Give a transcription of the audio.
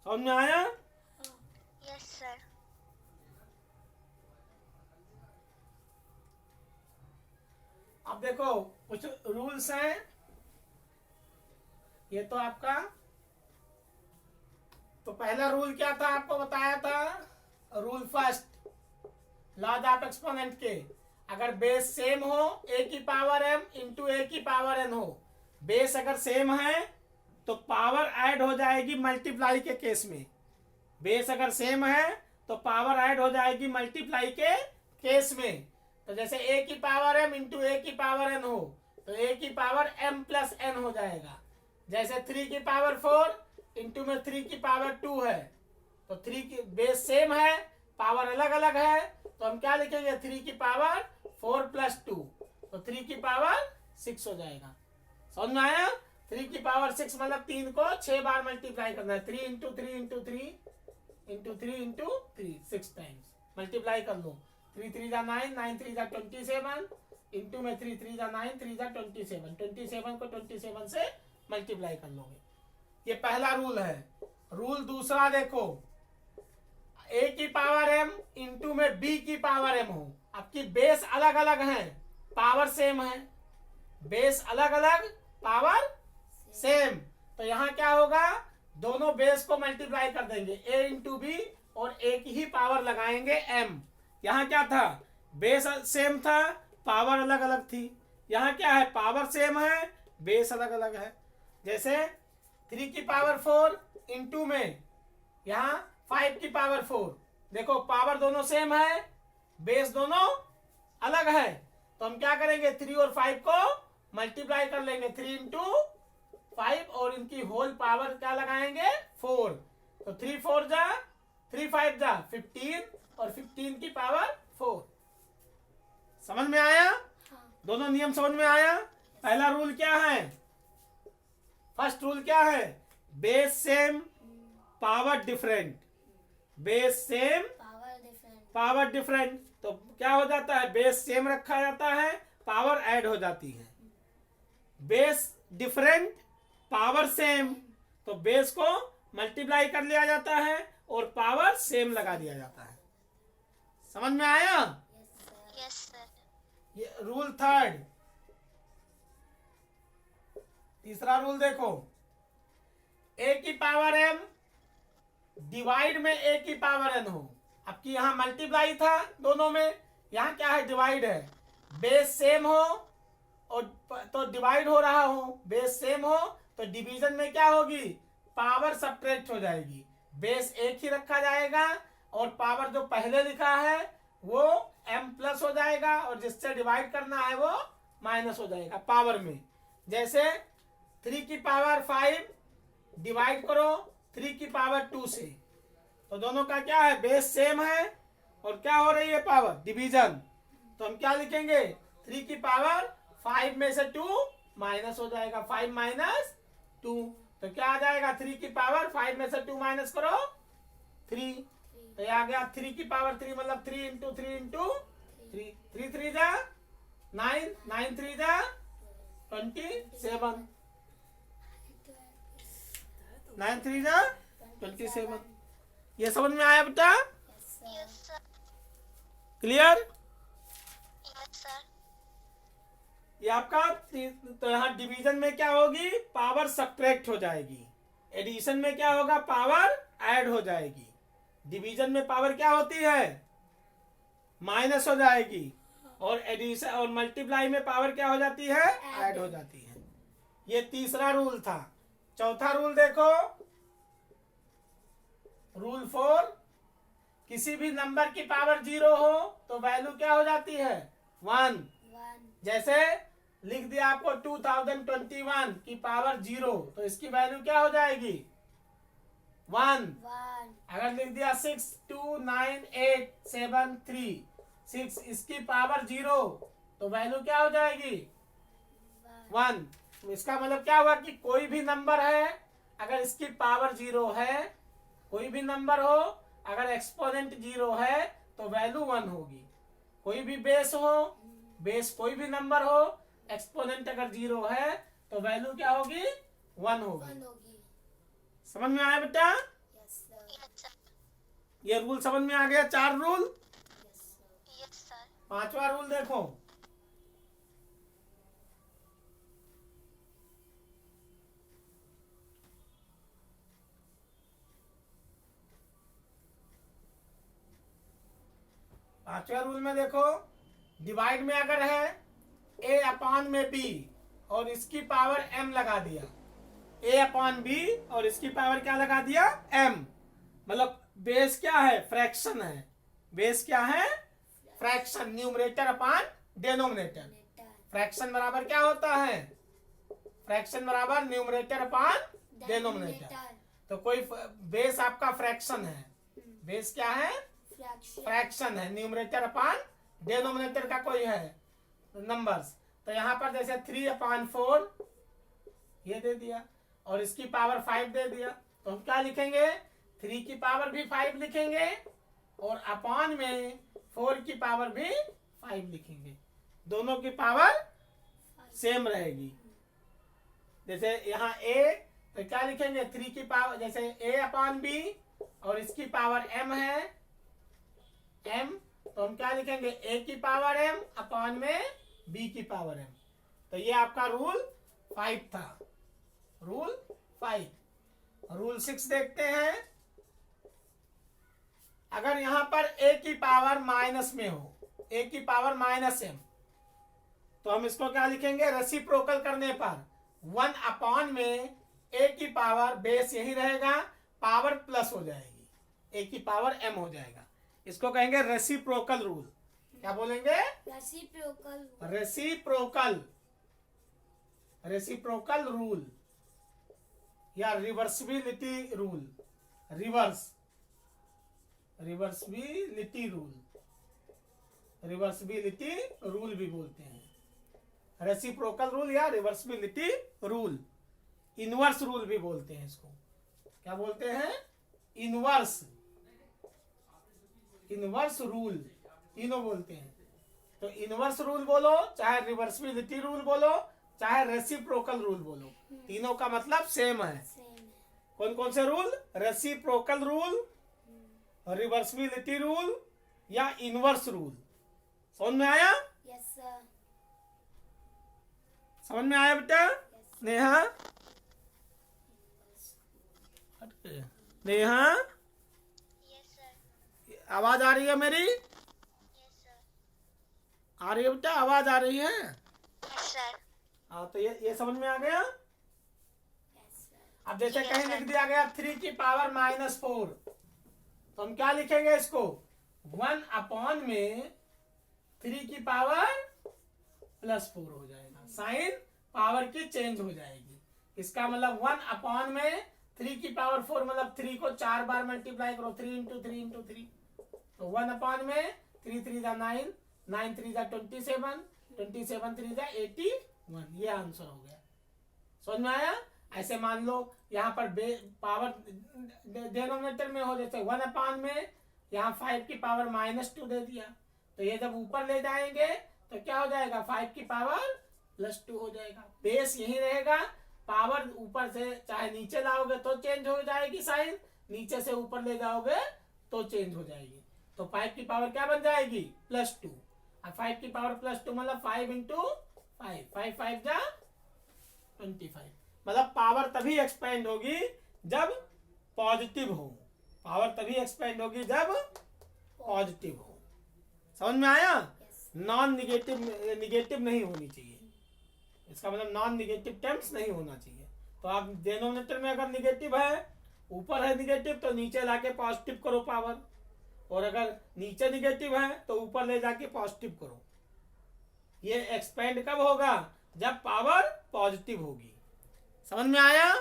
समझ में आया? Yes sir. अब देखो कुछ रूल्स हैं। ये तो आपका, तो पहला रूल क्या था आपको बताया था, rule first, laws of exponent के। अगर बेस सेम हो ए की पावर एम इंटू ए की पावर एन हो, बेस अगर सेम है तो पावर ऐड हो जाएगी मल्टीप्लाई के केस में। बेस अगर सेम है तो पावर ऐड हो जाएगी मल्टीप्लाई के केस में। तो जैसे ए की पावर एम इंटू ए की पावर एन हो तो ए की पावर एम प्लस एन हो जाएगा। जैसे 3 की पावर 4 इंटू में 3 की पावर 2 है, तो 3 की बेस सेम है, पावर अलग अलग है, तो हम क्या लिखेंगे 3 की पावर 4 प्लस 2, तो 3 की पावर 6 हो जाएगा। समझ में आया? 3 की पावर 6 मतलब 3 को 6 बार मल्टीप्लाई करना है। 3 into 3 into 3 into 3 into 3 6 times multiply कर लो। 3 3 जा 9, 9 3 जा 27, इंटू में 3 3 जा 9, 3 जा 27, 27 को 27 से मल्टीप्लाई कर लोगे। ये पहला रूल है। रूल दूसरा देखो, ए की पावर एम इंटू में बी की पावर एम हो, आपकी बेस अलग अलग है, पावर सेम है, बेस अलग अलग पावर सेम, तो यहाँ क्या होगा, दोनों बेस को मल्टीप्लाई कर देंगे, ए इंटू बी, और एक ही पावर लगाएंगे एम। यहाँ क्या था, बेस सेम था, पावर अलग अलग थी। यहाँ क्या है, पावर सेम है, बेस अलग अलग है। जैसे 3 की पावर 4 इंटू में यहाँ 5 की पावर 4, देखो पावर दोनों सेम है, बेस दोनों अलग है, तो हम क्या करेंगे 3 और 5 को मल्टीप्लाई कर लेंगे, 3 इंटू 5, और इनकी होल पावर क्या लगाएंगे 4, तो 3 4 जा 3 5 जा 15, और 15 की पावर 4। समझ में आया? हाँ। दोनों नियम समझ में आया? पहला रूल क्या है, फर्स्ट रूल क्या है, base same power different, base same power different, तो क्या हो जाता है, बेस सेम रखा जाता है, पावर ऐड हो जाती है। बेस डिफरेंट पावर सेम, तो बेस को मल्टीप्लाई कर लिया जाता है और पावर सेम लगा दिया जाता है। समझ में आया? Yes sir. ये रूल थर्ड। तीसरा रूल देखो, ए की पावर एम डिवाइड में ए की पावर एन हो, आपकी यहाँ मल्टीप्लाई था दोनों में, यहाँ क्या है, डिवाइड है, बेस सेम हो और तो डिवाइड हो रहा हो, बेस सेम हो तो डिवीजन में क्या होगी, पावर सब्ट्रैक्ट हो जाएगी, बेस एक ही रखा जाएगा और पावर जो पहले लिखा है वो m प्लस हो जाएगा, और जिससे डिवाइड करना है वो माइनस हो जाएगा पावर में। जैसे 3 की पावर 5 डिवाइड करो 3 की पावर 2 से, तो दोनों का क्या है, बेस सेम है और क्या हो रही है, पावर डिवीजन, तो हम क्या लिखेंगे 3 की पावर 5 में से 2 माइनस हो जाएगा, 5 माइनस 2, तो क्या आ जाएगा 3 की पावर 5 में से 2 माइनस करो 3, तो आ गया 3 की पावर 3 मतलब 3 इंटू 3 इंटू 3, 3 3 जा 9, 9 3 जा 27, 9 3 जा 27। ये समझ में आया बेटा? Yes sir. Clear? Yes sir. ये आपका, तो यहाँ डिवीजन में क्या होगी, पावर सब्ट्रैक्ट हो जाएगी, एडिशन में क्या होगा, पावर ऐड हो जाएगी। डिवीजन में पावर क्या होती है, माइनस हो जाएगी, और एडिशन और मल्टीप्लाई में पावर क्या हो जाती है, ऐड हो जाती है। ये तीसरा रूल था। चौथा रूल देखो, रूल 4, किसी भी नंबर की पावर 0 हो तो वैल्यू क्या हो जाती है, 1। जैसे लिख दिया आपको 2021 की पावर 0, तो इसकी वैल्यू क्या हो जाएगी, 1। अगर लिख दिया 6298736, इसकी पावर 0, तो वैल्यू क्या हो जाएगी, 1। तो इसका मतलब क्या हुआ कि कोई भी नंबर है अगर इसकी पावर 0 है, कोई भी नंबर हो अगर एक्सपोनेंट 0 है तो वैल्यू 1 होगी। कोई भी बेस हो, बेस कोई भी नंबर हो, एक्सपोनेंट अगर 0 है तो वैल्यू क्या होगी, 1 होगी। समझ में आया बेटा? यस ये रूल समझ में आ गया? 4 रूल। Yes, sir. 5वां रूल देखो, पांचवा रूल में देखो, डिवाइड में अगर है a अपॉन में b और इसकी पावर m लगा दिया, a अपॉन b और इसकी पावर क्या लगा दिया? m, मतलब बेस क्या है? फ्रैक्शन है। बेस क्या है? Fraction. Numerator upon denominator. Fraction बराबर क्या होता है? फ्रैक्शन बराबर न्यूमरेटर अपॉन डेनोमिनेटर। तो कोई बेस आपका फ्रैक्शन है, बेस क्या है? फ्रैक्शन है। न्यूमरेटर अपॉन डेनोमिनेटर का कोई है नंबर्स। तो यहाँ पर जैसे 3/4 ये दे दिया और इसकी पावर 5 दे दिया, तो हम क्या लिखेंगे? 3 की पावर भी 5 लिखेंगे और अपॉन में 4 की पावर भी 5 लिखेंगे। दोनों की पावर सेम रहेगी। जैसे यहाँ a, तो क्या लिखेंगे? 3 की पावर, जैसे a अपॉन b और इसकी पावर m है m, तो हम क्या लिखेंगे? a की पावर m अपॉन में b की पावर m। तो ये आपका रूल 5 था, रूल 5। रूल 6 देखते हैं। अगर यहां पर a की पावर माइनस में हो, a की पावर -m, तो हम इसको क्या लिखेंगे? रेसिप्रोकल करने पर 1 अपॉन में a की पावर बेस यही रहेगा, पावर प्लस हो जाएगी, a की पावर m हो जाएगा। इसको कहेंगे रेसिप्रोकल रूल। क्या बोलेंगे? रेसिप्रोकल। रेसिप्रोकल रूल या reversibility rule. Reversibility rule, reversibility rule भी बोलते हैं। रेसिप्रोकल रूल या रिवर्सिबिलिटी रूल। इनवर्स रूल भी बोलते हैं इसको। क्या बोलते हैं? इनवर्स रूल, तीनों बोलते हैं। तो इनवर्स रूल बोलो, चाहे रिवर्सिबिलिटी रूल बोलो, चाहे रेसिप्रोकल रूल बोलो, तीनों का मतलब सेम है। कौन कौन से rule? Reciprocal rule, reversibility rule या इनवर्स रूल। समझ में आया? Yes sir. समझ में आया बेटा? Neha, Neha Yes, sir. आवाज आ रही है मेरी? Yes, sir. आ रही है बेटा? आवाज आ रही है? Yes, sir. हाँ, तो ये समझ में आ गया। Yes sir. अब जैसे Yes, कहीं sir. लिख दिया गया 3 की पावर -4, तो हम क्या लिखेंगे इसको? 1 अपॉन में 3 की पावर +4 हो जाएगा। साइन पावर की चेंज हो जाएगी। इसका मतलब 1 अपॉन में 3 की पावर 4, मतलब 3 को 4 बार मल्टीप्लाई करो, 3 इंटू 3 इंटू 3, तो 1 अपॉन में 3 3 जा 9, 9 3 जा 27, 27 3 जा 81। ये आंसर हो गया। समझ में आया? ऐसे मान लो यहाँ पर पावर डिनोमिनेटर में हो, जैसे 1 अपॉन में यहाँ 5 की पावर -2 दे दिया, तो ये जब ऊपर ले जाएंगे तो क्या हो जाएगा? 5 की पावर +2 हो जाएगा। बेस यही रहेगा, पावर ऊपर से चाहे नीचे लाओगे तो चेंज हो जाएगी साइन, नीचे से ऊपर ले जाओगे तो चेंज हो जाएगी। तो 5 की पावर क्या बन जाएगी? +2। और 5 की पावर +2 मतलब 5 इंटू 5, 5 5 जा 25। मतलब पावर तभी एक्सपेंड होगी जब पॉजिटिव हो। पावर तभी एक्सपेंड होगी जब पॉजिटिव हो। समझ में आया? नॉन निगेटिव नहीं होनी चाहिए। इसका मतलब नॉन निगेटिव टर्म्स नहीं होना चाहिए। तो आप डिनोमिनेटर में अगर निगेटिव है, ऊपर है निगेटिव, तो नीचे लाके पॉजिटिव करो पावर, और अगर नीचे निगेटिव है तो ऊपर ले जाके पॉजिटिव करो। ये एक्सपेंड कब होगा? जब पावर पॉजिटिव होगी। समझ में आया?